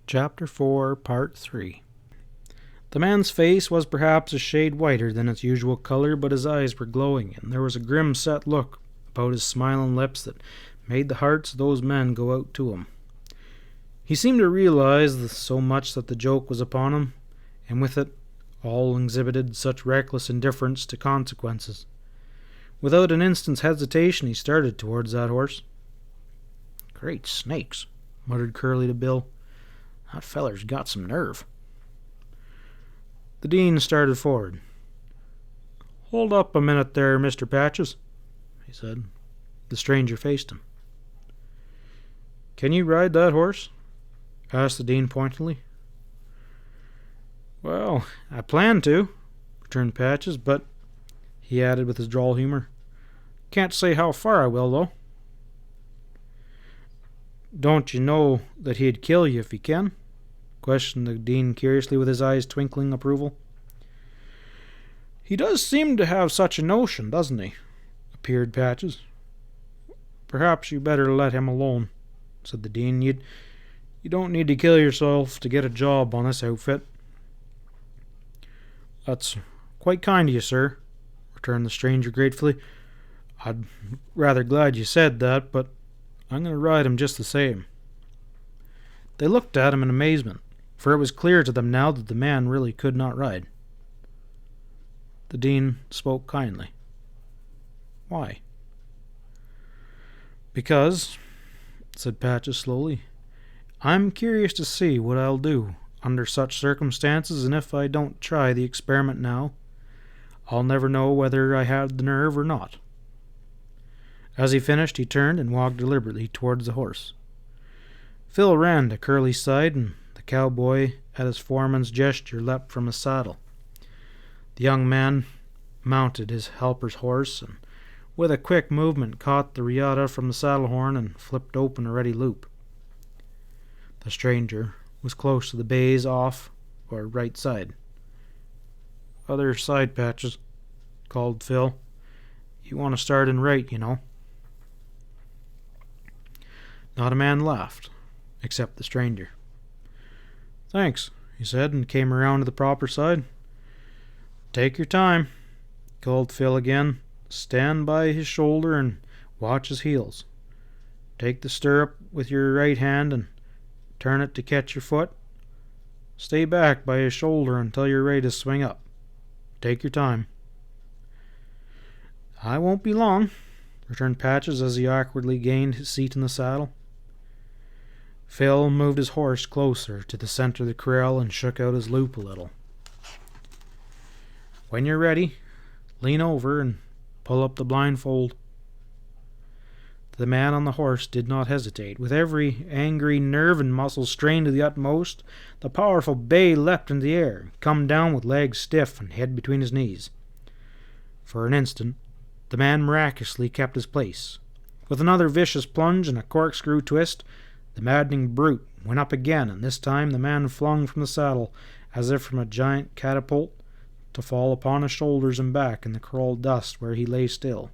Chapter 4, Part 3. The man's face was perhaps a shade whiter than its usual color, but his eyes were glowing, and there was a grim set look about his smiling lips that made the hearts of those men go out to him. He seemed to realize so much that the joke was upon him, and with it all exhibited such reckless indifference to consequences. Without an instant's hesitation, he started towards that horse. "Great snakes," muttered Curly to Bill. "That feller's got some nerve." The Dean started forward. "Hold up a minute there, Mr. Patches," he said. The stranger faced him. "Can you ride that horse?" asked the Dean pointedly. "Well, I plan to," returned Patches, "but," he added with his droll humor, "can't say how far I will, though." "Don't you know that he'd kill you if he can?" questioned the Dean curiously, with his eyes twinkling approval. "He does seem to have such a notion, doesn't he?" appeared Patches. "Perhaps you better let him alone," said the Dean. You don't need to kill yourself to get a job on this outfit." "That's quite kind of you, sir," returned the stranger gratefully. "I'd rather glad you said that, but I'm going to ride him just the same." They looked at him in amazement, for it was clear to them now that the man really could not ride. The Dean spoke kindly. "Why?" "Because," said Patches slowly, "I'm curious to see what I'll do under such circumstances, and if I don't try the experiment now, I'll never know whether I had the nerve or not." As he finished, he turned and walked deliberately towards the horse. Phil ran to Curly's side, and the cowboy, at his foreman's gesture, leapt from his saddle. The young man mounted his helper's horse, and with a quick movement caught the riata from the saddle horn and flipped open a ready loop. The stranger was close to the bays off, or right side. "Other side, Patches," called Phil. "You want to start in right, you know." Not a man laughed, except the stranger. "Thanks," he said, and came around to the proper side. "Take your time," called Phil again. "Stand by his shoulder and watch his heels. Take the stirrup with your right hand and turn it to catch your foot. Stay back by his shoulder until you're ready to swing up. Take your time." "I won't be long," returned Patches as he awkwardly gained his seat in the saddle. Phil moved his horse closer to the center of the corral and shook out his loop a little. "When you're ready, lean over and pull up the blindfold." The man on the horse did not hesitate. With every angry nerve and muscle strained to the utmost, the powerful bay leapt into the air, come down with legs stiff and head between his knees. For an instant, the man miraculously kept his place. With another vicious plunge and a corkscrew twist, the maddening brute went up again, and this time the man flung from the saddle, as if from a giant catapult, to fall upon his shoulders and back in the coral dust where he lay still.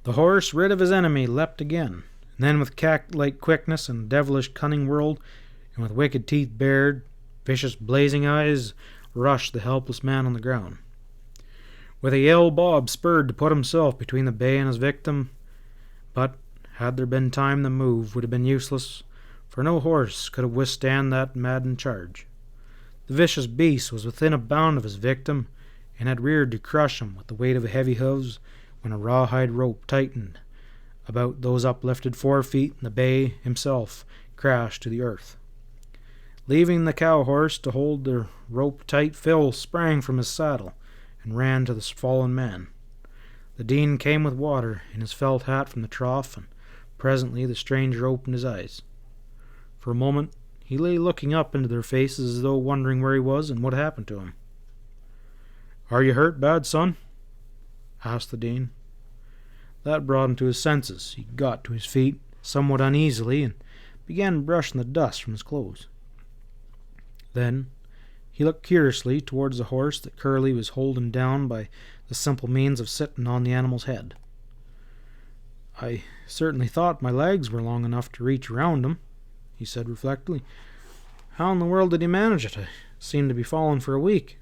The horse, rid of his enemy, leapt again, and then with cat-like quickness and devilish cunning whirled, and with wicked teeth bared, vicious blazing eyes, rushed the helpless man on the ground. With a yell, Bob spurred to put himself between the bay and his victim, but had there been time, the move would have been useless, for no horse could have withstood that maddened charge. The vicious beast was within a bound of his victim, and had reared to crush him with the weight of heavy hooves, when a rawhide rope tightened about those uplifted forefeet, and the bay himself crashed to the earth. Leaving the cow horse to hold the rope tight, Phil sprang from his saddle and ran to the fallen man. The Dean came with water in his felt hat from the trough, and presently the stranger opened his eyes. For a moment he lay looking up into their faces as though wondering where he was and what had happened to him. "Are you hurt bad, son?" asked the Dean. That brought him to his senses. He got to his feet somewhat uneasily and began brushing the dust from his clothes. Then he looked curiously towards the horse that Curly was holding down by the simple means of sitting on the animal's head. "I certainly thought my legs were long enough to reach around him," he said reflectively. How in the world did he manage it? I seemed to be falling for a week."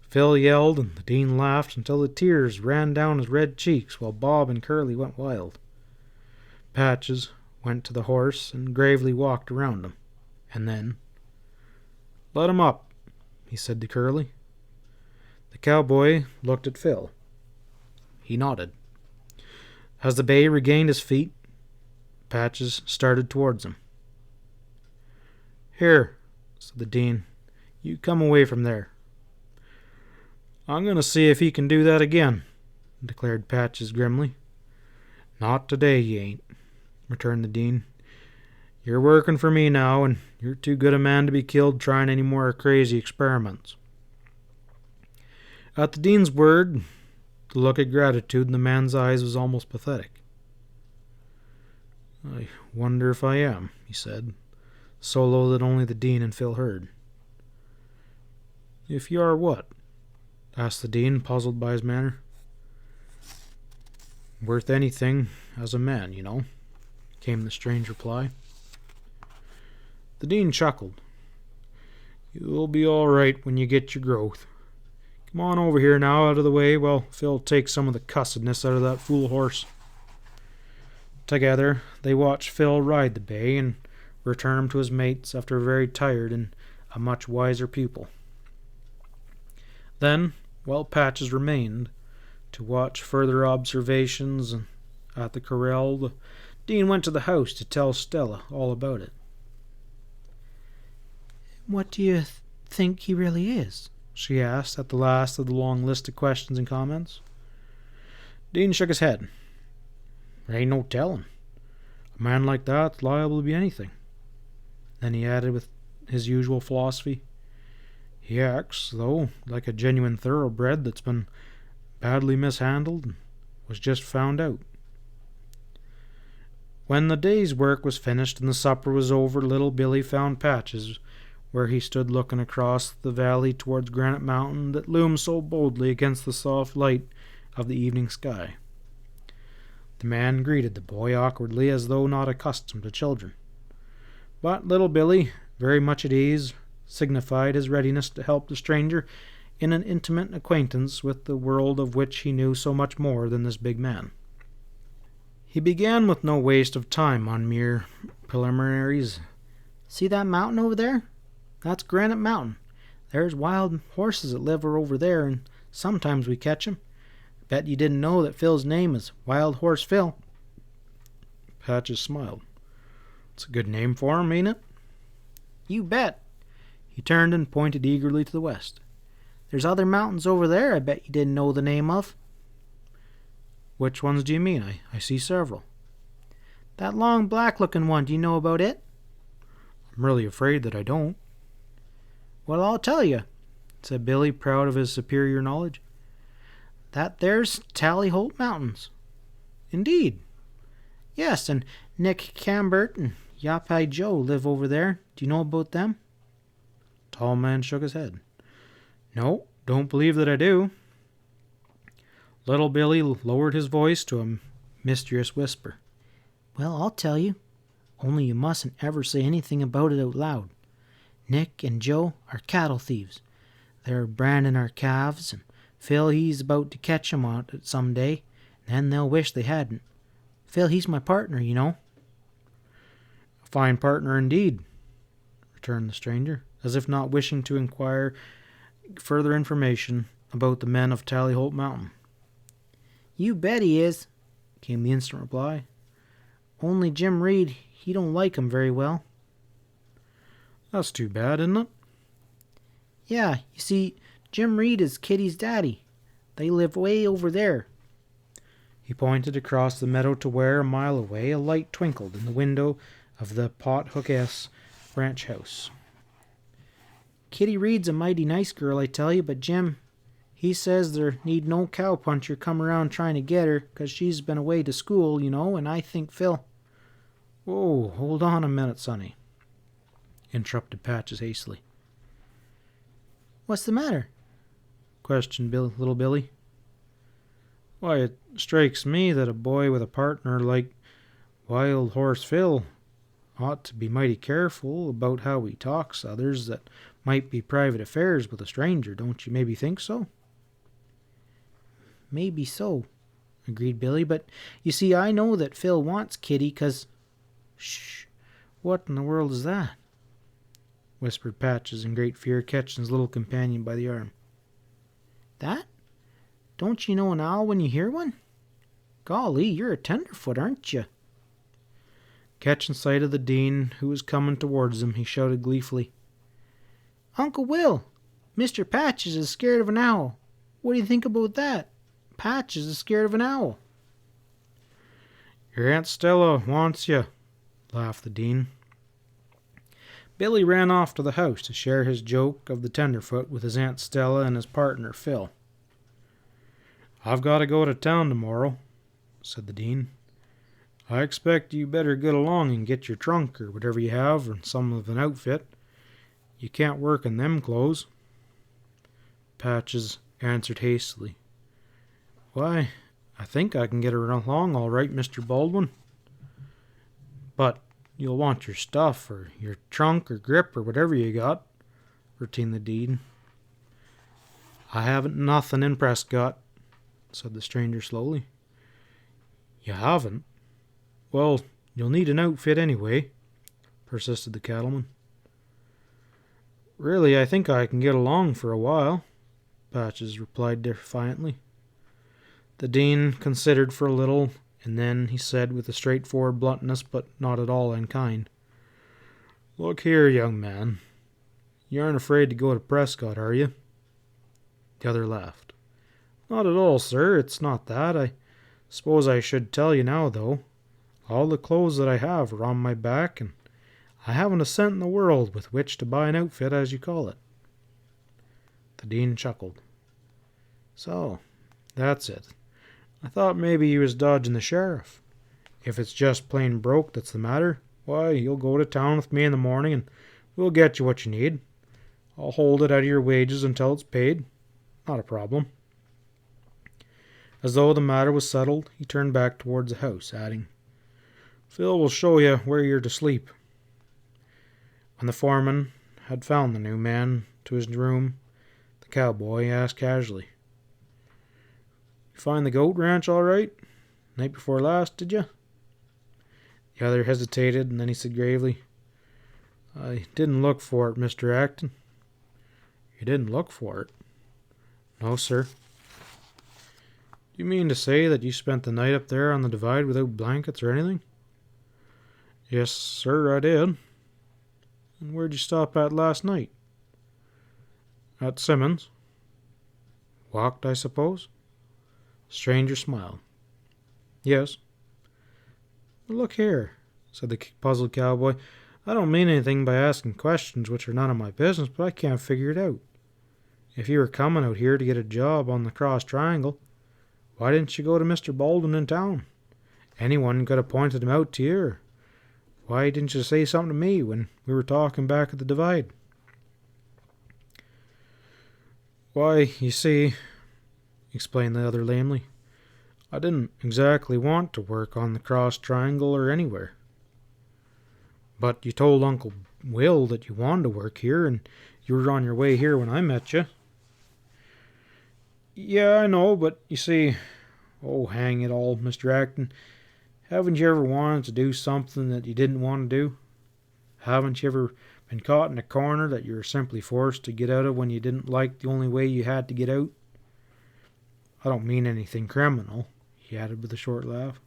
Phil yelled, and the Dean laughed until the tears ran down his red cheeks, while Bob and Curly went wild. Patches went to the horse and gravely walked around him, and then, "Let him up," he said to Curly. The cowboy looked at Phil. He nodded. As the bay regained his feet, Patches started towards him. "Here," said the Dean, "you come away from there." "I'm going to see if he can do that again," declared Patches grimly. "Not today, he ain't," returned the Dean. "You're working for me now, and you're too good a man to be killed trying any more crazy experiments." At the Dean's word, the look of gratitude in the man's eyes was almost pathetic. "I wonder if I am," he said, so low that only the Dean and Phil heard. "If you are what?" asked the Dean, puzzled by his manner. "Worth anything as a man, you know," came the strange reply. The Dean chuckled. "You'll be all right when you get your growth. Come on over here now, out of the way, while Phil takes some of the cussedness out of that fool horse." Together they watched Phil ride the bay and return him to his mates after a very tired and a much wiser pupil. Then, while Patches remained to watch further observations at the corral, the Dean went to the house to tell Stella all about it. "What do you think he really is?" she asked at the last of the long list of questions and comments. Dean shook his head. "There ain't no telling. A man like that's liable to be anything." Then he added with his usual philosophy, "He acts, though, like a genuine thoroughbred that's been badly mishandled and was just found out." When the day's work was finished and the supper was over, little Billy found Patches where he stood looking across the valley towards Granite Mountain that loomed so boldly against the soft light of the evening sky. The man greeted the boy awkwardly, as though not accustomed to children. But little Billy, very much at ease, signified his readiness to help the stranger in an intimate acquaintance with the world of which he knew so much more than this big man. He began with no waste of time on mere preliminaries. "See that mountain over there? That's Granite Mountain. There's wild horses that live over there, and sometimes we catch 'em. Bet you didn't know that Phil's name is Wild Horse Phil." Patches smiled. "It's a good name for him, ain't it?" "You bet." He turned and pointed eagerly to the west. "There's other mountains over there I bet you didn't know the name of." "Which ones do you mean? I see several." "That long black-looking one, do you know about it?" "I'm really afraid that I don't." "Well, I'll tell you," said Billy, proud of his superior knowledge. "That there's Tallyholt Mountains." "Indeed?" "Yes, and Nick Cambert and Yapai Joe live over there. Do you know about them?" Tall man shook his head. "No, don't believe that I do." Little Billy lowered his voice to a mysterious whisper. "Well, I'll tell you. Only you mustn't ever say anything about it out loud. Nick and Joe are cattle thieves. They're branding our calves, and Phil he's about to catch 'em on it some day, and then they'll wish they hadn't. Phil he's my partner, you know." "A fine partner indeed," returned the stranger, as if not wishing to inquire further information about the men of Tallyholt Mountain. "You bet he is," came the instant reply. "Only Jim Reed, he don't like 'em very well." "That's too bad, isn't it?" "Yeah, you see, Jim Reed is Kitty's daddy. They live way over there." He pointed across the meadow to where, a mile away, a light twinkled in the window of the Pothook ranch house. "Kitty Reed's a mighty nice girl, I tell you, but Jim, he says there need no cowpuncher come around trying to get her, 'cause she's been away to school, you know, and I think Phil—" "Whoa, hold on a minute, sonny," interrupted Patches hastily. "What's the matter?" questioned little Billy. "Why, it strikes me that a boy with a partner like Wild Horse Phil ought to be mighty careful about how he talks others that might be private affairs with a stranger, don't you maybe think so?" "Maybe so," agreed Billy, "but you see, I know that Phil wants Kitty 'cause—" "Shh! What in the world is that?" whispered Patches in great fear, catching his little companion by the arm. "That? Don't you know an owl when you hear one? Golly, you're a tenderfoot, aren't you?" Catching sight of the Dean, who was coming towards them, he shouted gleefully, "Uncle Will, Mr. Patches is scared of an owl. What do you think about that? Patches is scared of an owl." "Your Aunt Stella wants you," laughed the Dean. Billy ran off to the house to share his joke of the tenderfoot with his Aunt Stella and his partner Phil. "I've got to go to town tomorrow," said the Dean. "I expect you better get along and get your trunk or whatever you have and some of an outfit. You can't work in them clothes." Patches answered hastily, "Why, I think I can get along all right, Mr. Baldwin." "But you'll want your stuff, or your trunk or grip or whatever you got," returned the Dean. "I haven't nothing in Prescott," said the stranger slowly. "You haven't? Well, you'll need an outfit anyway," persisted the cattleman. "Really, I think I can get along for a while," Patches replied defiantly. The Dean considered for a little, and then he said with a straightforward bluntness, but not at all unkind, "Look here, young man. You aren't afraid to go to Prescott, are you?" The other laughed. "Not at all, sir. It's not that. I suppose I should tell you now, though. All the clothes that I have are on my back, and I haven't a cent in the world with which to buy an outfit, as you call it." The Dean chuckled. "So, that's it. I thought maybe you was dodging the sheriff. If it's just plain broke that's the matter, why, you'll go to town with me in the morning, and we'll get you what you need. I'll hold it out of your wages until it's paid. Not a problem." As though the matter was settled, he turned back towards the house, adding, "Phil will show you where you're to sleep." When the foreman had found the new man to his room, the cowboy asked casually, "You find the goat ranch all right? Night before last, did you?" The other hesitated, and then he said gravely, "I didn't look for it, Mr. Acton." "You didn't look for it?" "No, sir." "Do you mean to say that you spent the night up there on the divide without blankets or anything?" "Yes, sir, I did." "And where'd you stop at last night?" "At Simmons." "Walked, I suppose?" The stranger smiled. "Yes." "Well, look here," said the puzzled cowboy, "I don't mean anything by asking questions which are none of my business, but I can't figure it out. If you were coming out here to get a job on the Cross Triangle, why didn't you go to Mr. Baldwin in town? Anyone could have pointed him out to you. Or why didn't you say something to me when we were talking back at the divide?" "Why, you see," explained the other lamely, "I didn't exactly want to work on the Cross Triangle or anywhere." "But you told Uncle Will that you wanted to work here, and you were on your way here when I met you." "Yeah, I know, but you see—" "Oh, hang it all, Mr. Acton. Haven't you ever wanted to do something that you didn't want to do? Haven't you ever been caught in a corner that you were simply forced to get out of when you didn't like the only way you had to get out? I don't mean anything criminal," he added with a short laugh.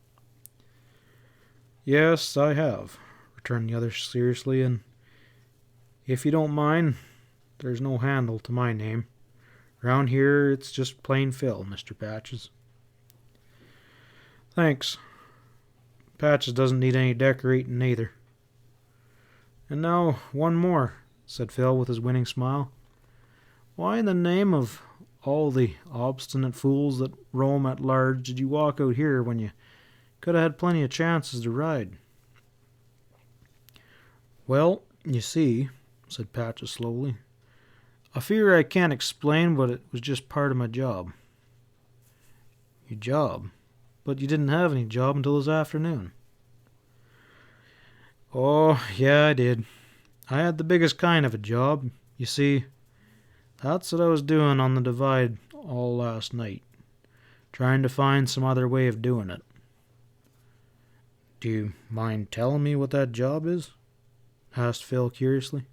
"Yes, I have," returned the other seriously, "and if you don't mind, there's no handle to my name. Round here it's just plain Phil, Mr. Patches." "Thanks. Patches doesn't need any decorating neither." "And now, one more," said Phil with his winning smile. "Why in the name of all the obstinate fools that roam at large did you walk out here when you could have had plenty of chances to ride?" "Well, you see," said Patches slowly, "I fear I can't explain, but it was just part of my job." "Your job? But you didn't have any job until this afternoon." Oh, yeah, I did. I had the biggest kind of a job. You see, that's what I was doing on the divide all last night, trying to find some other way of doing it. Do you mind telling me what that job is? Asked Phil curiously.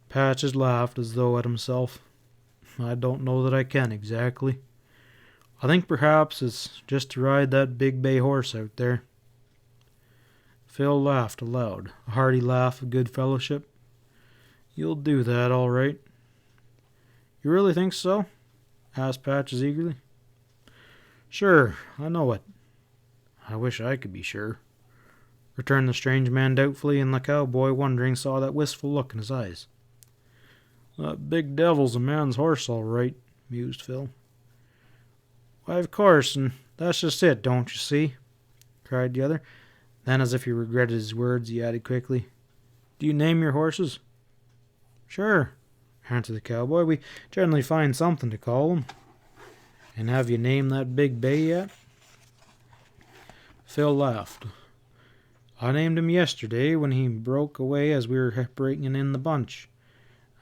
Patches laughed as though at himself. I don't know that I can exactly. I think perhaps it's just to ride that big bay horse out there. Phil laughed aloud, a hearty laugh of good fellowship. You'll do that, all right. You really think so? Asked Patches eagerly. Sure, I know it. I wish I could be sure, returned the strange man doubtfully, and the cowboy, wondering, saw that wistful look in his eyes. That big devil's a man's horse, all right, mused Phil. Why, of course, and that's just it, don't you see? Cried the other. Then, as if he regretted his words, he added quickly, Do you name your horses? Sure, answered the cowboy. We generally find something to call them. And have you named that big bay yet? Phil laughed. I named him yesterday when he broke away as we were breaking in the bunch.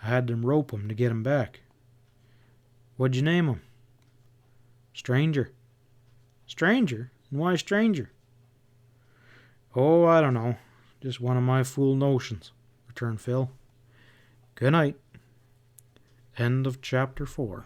I had to rope him to get him back. What'd you name him? Stranger. Stranger? And why Stranger? Oh, I don't know. Just one of my fool notions, returned Phil. Good night. End of chapter 4.